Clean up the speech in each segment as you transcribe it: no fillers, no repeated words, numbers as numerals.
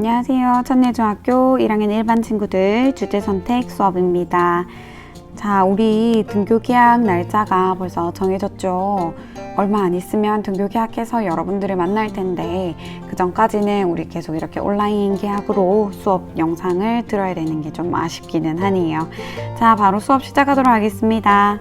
안녕하세요. 천내중학교 1학년 일반 친구들 주제선택 수업입니다. 자, 우리 등교 개학 날짜가 벌써 정해졌죠. 얼마 안 있으면 등교 개학해서 여러분들을 만날 텐데 그 전까지는 우리 계속 이렇게 온라인 개학으로 수업 영상을 들어야 되는 게 좀 아쉽기는 하네요. 자, 바로 수업 시작하도록 하겠습니다.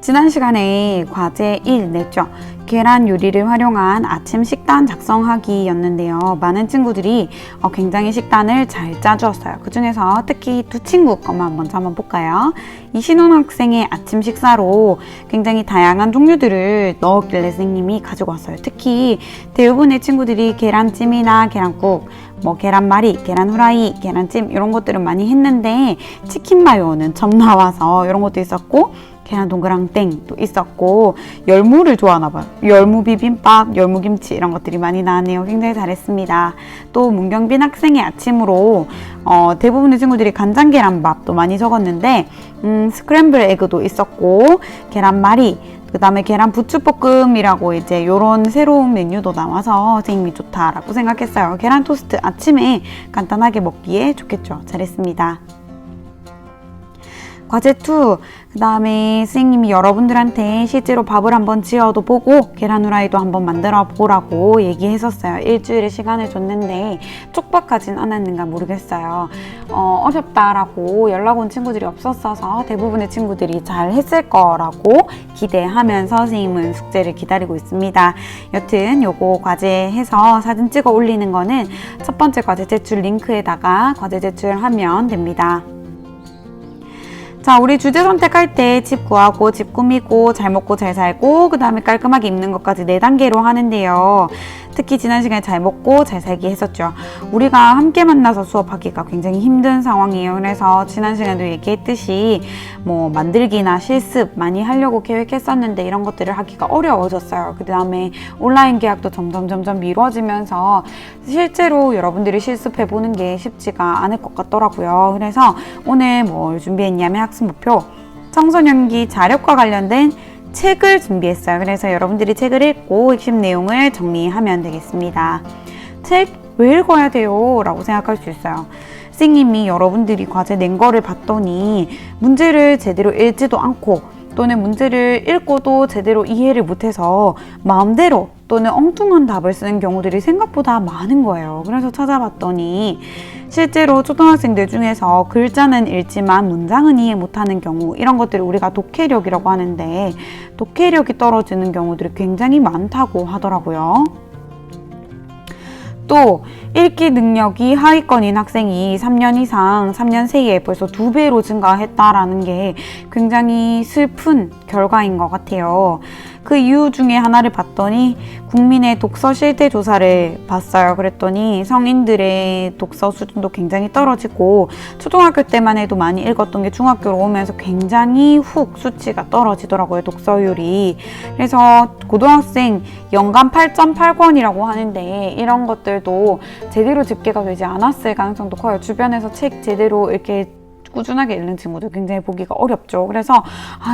지난 시간에 과제 1 냈죠. 계란 요리를 활용한 아침 식단 작성하기 였는데요. 많은 친구들이 굉장히 식단을 잘 짜주었어요. 그 중에서 특히 두 친구 것만 먼저 한번 볼까요? 이신원 학생의 아침 식사로 굉장히 다양한 종류들을 넣었길래 선생님이 가지고 왔어요. 특히 대부분의 친구들이 계란찜이나 계란국, 계란말이, 계란 후라이, 계란찜 이런 것들은 많이 했는데 치킨 마요는 처음 나와서 이런 것도 있었고 계란 동그랑땡도 있었고 열무를 좋아하나봐요. 열무 비빔밥, 열무 김치 이런 것들이 많이 나왔네요. 굉장히 잘했습니다. 또 문경빈 학생의 아침으로 대부분의 친구들이 간장 계란밥도 많이 적었는데 스크램블 에그도 있었고 계란말이, 그 다음에 계란 부추볶음이라고 이제 요런 새로운 메뉴도 나와서 선생님이 좋다라고 생각했어요. 계란 토스트 아침에 간단하게 먹기에 좋겠죠. 잘했습니다. 과제 2, 그 다음에 선생님이 여러분들한테 실제로 밥을 한번 지어도 보고 계란 후라이도 한번 만들어 보라고 얘기했었어요. 일주일의 시간을 줬는데 촉박하진 않았는가 모르겠어요. 어렵다라고 연락 온 친구들이 없었어서 대부분의 친구들이 잘 했을 거라고 기대하면서 선생님은 숙제를 기다리고 있습니다. 여튼 요거 과제 해서 사진 찍어 올리는 거는 첫 번째 과제 제출 링크에다가 과제 제출하면 됩니다. 자, 우리 주제 선택할 때 집 구하고, 집 꾸미고, 잘 먹고, 잘 살고, 그 다음에 깔끔하게 입는 것까지 4단계로 하는데요. 특히 지난 시간에 잘 먹고, 잘 살기 했었죠. 우리가 함께 만나서 수업하기가 굉장히 힘든 상황이에요. 그래서 지난 시간에도 얘기했듯이 만들기나 실습 많이 하려고 계획했었는데 이런 것들을 하기가 어려워졌어요. 그 다음에 온라인 계약도 점점 미뤄지면서 실제로 여러분들이 실습해보는 게 쉽지가 않을 것 같더라고요. 그래서 오늘 뭘 준비했냐면 학습 목표, 청소년기 자력과 관련된 책을 준비했어요. 그래서 여러분들이 책을 읽고 핵심 내용을 정리하면 되겠습니다. 책 왜 읽어야 돼요? 라고 생각할 수 있어요. 선생님이 여러분들이 과제 낸 거를 봤더니 문제를 제대로 읽지도 않고 또는 문제를 읽고도 제대로 이해를 못해서 마음대로 또는 엉뚱한 답을 쓰는 경우들이 생각보다 많은 거예요. 그래서 찾아봤더니 실제로 초등학생들 중에서 글자는 읽지만 문장은 이해 못하는 경우, 이런 것들을 우리가 독해력이라고 하는데 독해력이 떨어지는 경우들이 굉장히 많다고 하더라고요. 또 읽기 능력이 하위권인 학생이 3년 이상, 3년 새에 벌써 2배로 증가했다라는 게 굉장히 슬픈 결과인 것 같아요. 그 이유 중에 하나를 봤더니 국민의 독서 실태 조사를 봤어요. 그랬더니 성인들의 독서 수준도 굉장히 떨어지고 초등학교 때만 해도 많이 읽었던 게 중학교로 오면서 굉장히 훅 수치가 떨어지더라고요. 독서율이. 그래서 고등학생 연간 8.8권이라고 하는데 이런 것들도 제대로 집계가 되지 않았을 가능성도 커요. 주변에서 책 제대로 이렇게 꾸준하게 읽는 친구들 굉장히 보기가 어렵죠. 그래서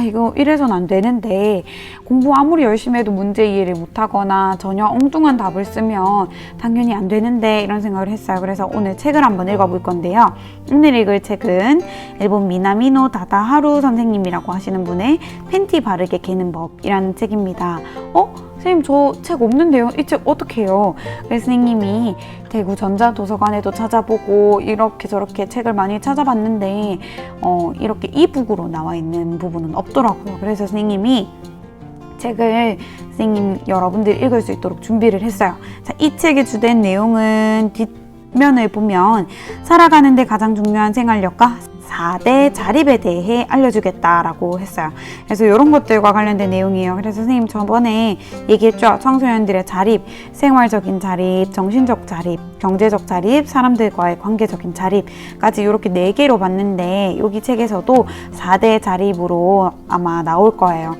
이거 이래서는 안 되는데 공부 아무리 열심히 해도 문제 이해를 못하거나 전혀 엉뚱한 답을 쓰면 당연히 안 되는데 이런 생각을 했어요. 그래서 오늘 책을 한번 읽어볼 건데요. 오늘 읽을 책은 일본 미나미노 다다하루 선생님이라고 하시는 분의 팬티 바르게 개는 법이라는 책입니다. 선생님 저 책 없는데요? 이 책 어떻게 해요? 그래서 선생님이 대구 전자도서관에도 찾아보고 이렇게 저렇게 책을 많이 찾아봤는데 이렇게 이북으로 나와 있는 부분은 없더라고요. 그래서 선생님이 책을 선생님 여러분들 읽을 수 있도록 준비를 했어요. 자, 이 책의 주된 내용은 뒷면을 보면 살아가는데 가장 중요한 생활력과 4대 자립에 대해 알려주겠다라고 했어요. 그래서 이런 것들과 관련된 내용이에요. 그래서 선생님 저번에 얘기했죠. 청소년들의 자립, 생활적인 자립, 정신적 자립, 경제적 자립, 사람들과의 관계적인 자립까지 이렇게 4개로 봤는데 여기 책에서도 4대 자립으로 아마 나올 거예요.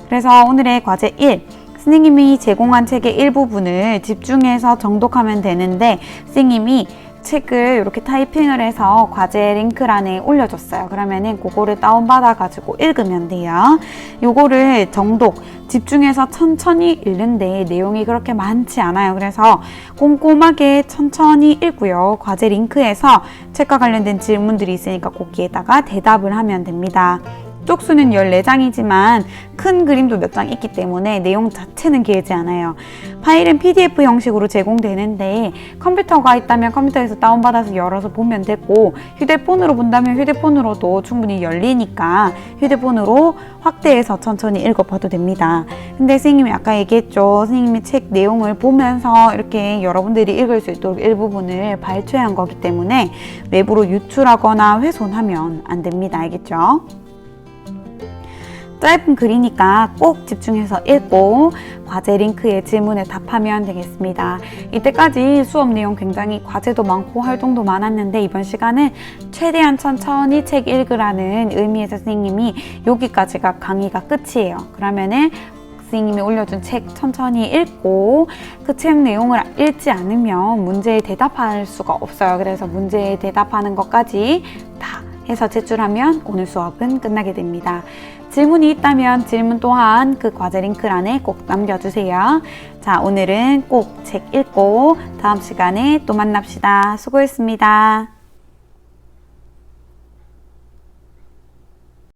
그래서 오늘의 과제 1, 선생님이 제공한 책의 일부분을 집중해서 정독하면 되는데 선생님이 책을 이렇게 타이핑을 해서 과제 링크란에 올려줬어요. 그러면은 그거를 다운받아가지고 읽으면 돼요. 요거를 정독, 집중해서 천천히 읽는데 내용이 그렇게 많지 않아요. 그래서 꼼꼼하게 천천히 읽고요. 과제 링크에서 책과 관련된 질문들이 있으니까 거기에다가 대답을 하면 됩니다. 쪽수는 14장이지만 큰 그림도 몇 장 있기 때문에 내용 자체는 길지 않아요. 파일은 PDF 형식으로 제공되는데 컴퓨터가 있다면 컴퓨터에서 다운받아서 열어서 보면 되고 휴대폰으로 본다면 휴대폰으로도 충분히 열리니까 휴대폰으로 확대해서 천천히 읽어봐도 됩니다. 근데 선생님이 아까 얘기했죠. 선생님이 책 내용을 보면서 이렇게 여러분들이 읽을 수 있도록 일부분을 발췌한 거기 때문에 외부로 유출하거나 훼손하면 안 됩니다. 알겠죠? 짧은 글이니까 꼭 집중해서 읽고 과제 링크에 질문에 답하면 되겠습니다. 이때까지 수업 내용 굉장히 과제도 많고 활동도 많았는데 이번 시간은 최대한 천천히 책 읽으라는 의미에서 선생님이 여기까지가 강의가 끝이에요. 그러면은 선생님이 올려준 책 천천히 읽고 그 책 내용을 읽지 않으면 문제에 대답할 수가 없어요. 그래서 문제에 대답하는 것까지 다 해서 제출하면 오늘 수업은 끝나게 됩니다. 질문이 있다면 질문 또한 그 과제 링크란에 꼭 남겨주세요. 자, 오늘은 꼭 책 읽고 다음 시간에 또 만납시다. 수고했습니다.